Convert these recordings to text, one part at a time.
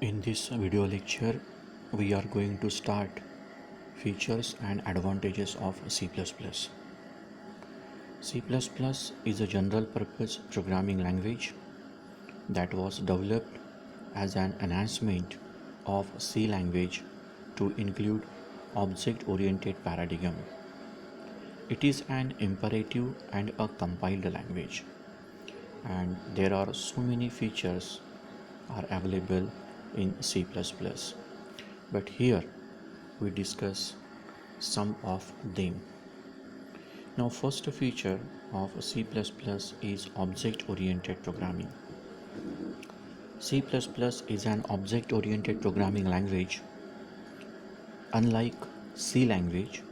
In this video lecture, we are going to start features and advantages of C++. C++ is a general purpose programming language that was developed as an enhancement of C language to include object-oriented paradigm. It is an imperative and a compiled language, and there are so many features are available in C++. But here we discuss some of them. Now, first feature of C++ is object-oriented programming. C++ is an object-oriented programming language, unlike C language,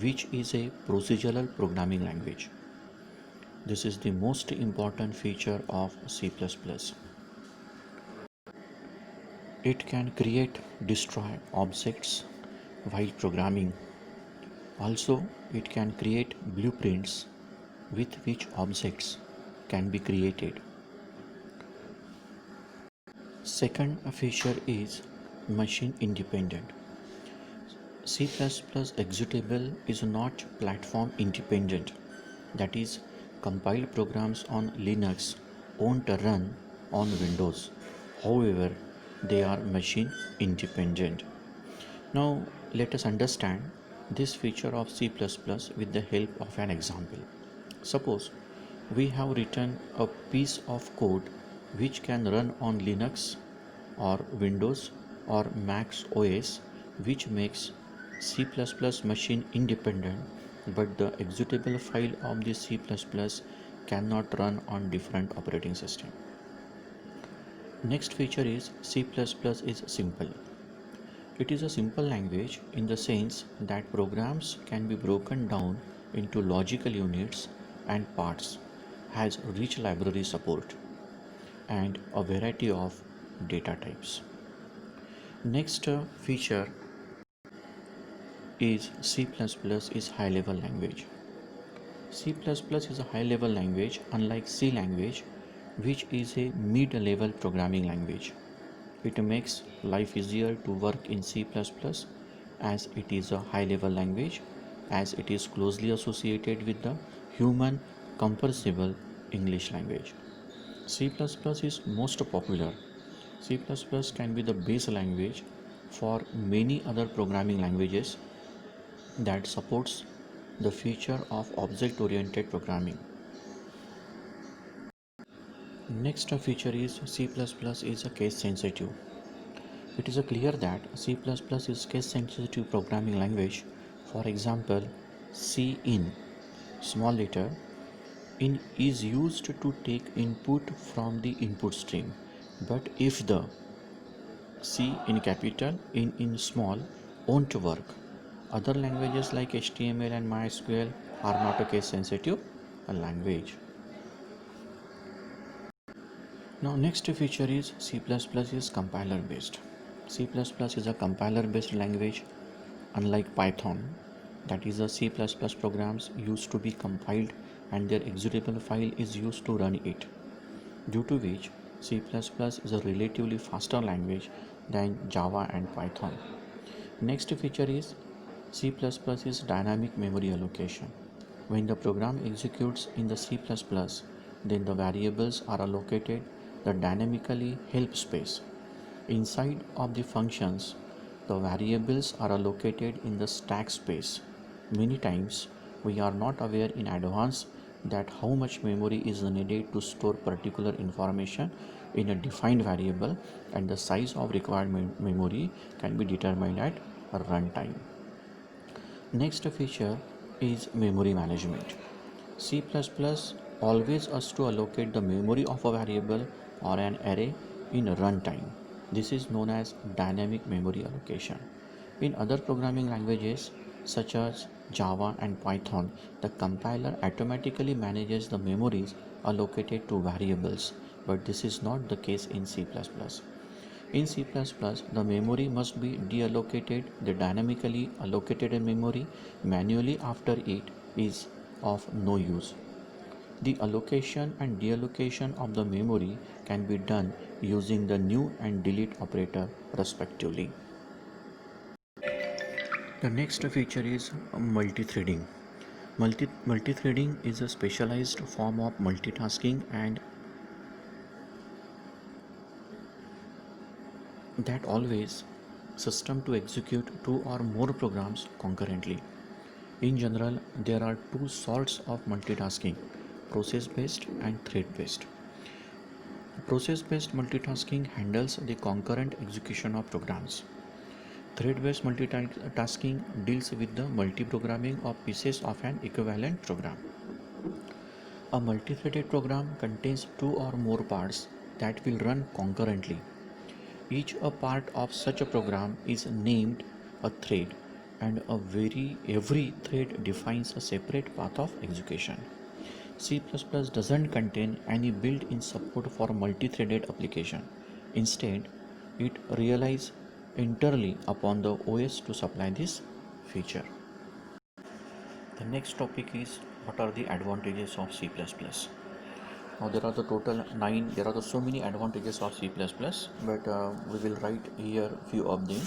which is a procedural programming language. This is the most important feature of C++. It can create, destroy objects while programming. Also, it can create blueprints with which objects can be created. Second feature is machine independent. C++ executable is not platform independent. That is, compiled programs on Linux won't run on Windows. However, they are machine independent. Now, let us understand this feature of C++ with the help of an example. Suppose we have written a piece of code which can run on Linux or Windows or Mac OS, which makes C++ machine independent, but the executable file of the C++ cannot run on different operating system. Next feature is C++ is simple. It is a simple language in the sense that programs can be broken down into logical units and parts, has rich library support, and a variety of data types. Next feature is C++ is high level language. C++ is a high level language unlike C language, which is a mid level programming language. It makes life easier to work in C++ as it is a high level language, as it is closely associated with the human compressible English language. C++ is most popular. C++ can be the base language for many other programming languages that supports the feature of object-oriented programming. Next feature is C++ is a case sensitive. It is clear that C++ is case sensitive programming language. For example, cin, small letter, in is used to take input from the input stream, but if the C in capital, in small won't work. Other languages like HTML and MySQL are not a case sensitive language. Now, next feature is C++ is compiler based. C++ is a compiler based language unlike Python, that is a C++ programs used to be compiled and their executable file is used to run it, due to which C++ is a relatively faster language than Java and Python. Next feature is C++ is dynamic memory allocation. When the program executes in the C++, then the variables are allocated the dynamically help space. Inside of the functions, the variables are allocated in the stack space. Many times we are not aware in advance that how much memory is needed to store particular information in a defined variable, and the size of required memory can be determined at runtime. Next feature is memory management. C++ always asks to allocate the memory of a variable or an array in runtime. This is known as dynamic memory allocation. In other programming languages such as Java and Python, the compiler automatically manages the memories allocated to variables, but this is not the case in C++. In C++, the memory must be deallocated. The dynamically allocated memory manually after it is of no use. The allocation and deallocation of the memory can be done using the new and delete operator respectively. The next feature is multi-threading. Multi-threading is a specialized form of multitasking and that always system to execute two or more programs concurrently. In general, there are two sorts of multitasking: process-based and thread-based. Process-based multitasking handles the concurrent execution of programs. Thread-based multitasking deals with the multi-programming of pieces of an equivalent program. A multi-threaded program contains two or more parts that will run concurrently. Each a part of such a program is named a thread, and every thread defines a separate path of execution. C++ doesn't contain any built-in support for multi-threaded application. Instead, it relies entirely upon the OS to supply this feature. The next topic is what are the advantages of C++. Now there are the total 9, there are the so many advantages of C++, but we will write here few of them.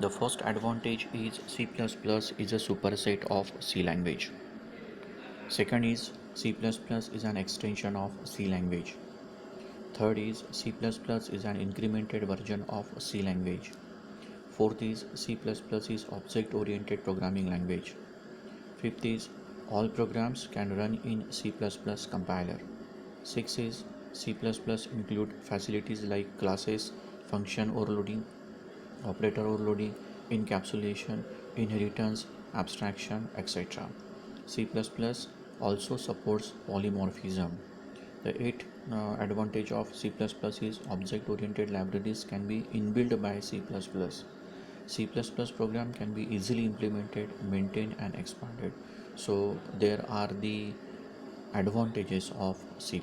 The first advantage is C++ is a superset of C language. Second is C++ is an extension of C language. Third is C++ is an incremented version of C language. Fourth is C++ is object-oriented programming language. Fifth is all programs can run in C++ compiler. Sixth is C++ include facilities like classes, function overloading, operator overloading, encapsulation, inheritance, abstraction, etc. C++ also supports polymorphism. The eighth advantage of C++ is object-oriented libraries can be inbuilt by C++. C++ program can be easily implemented, maintained and expanded. So there are the advantages of C++.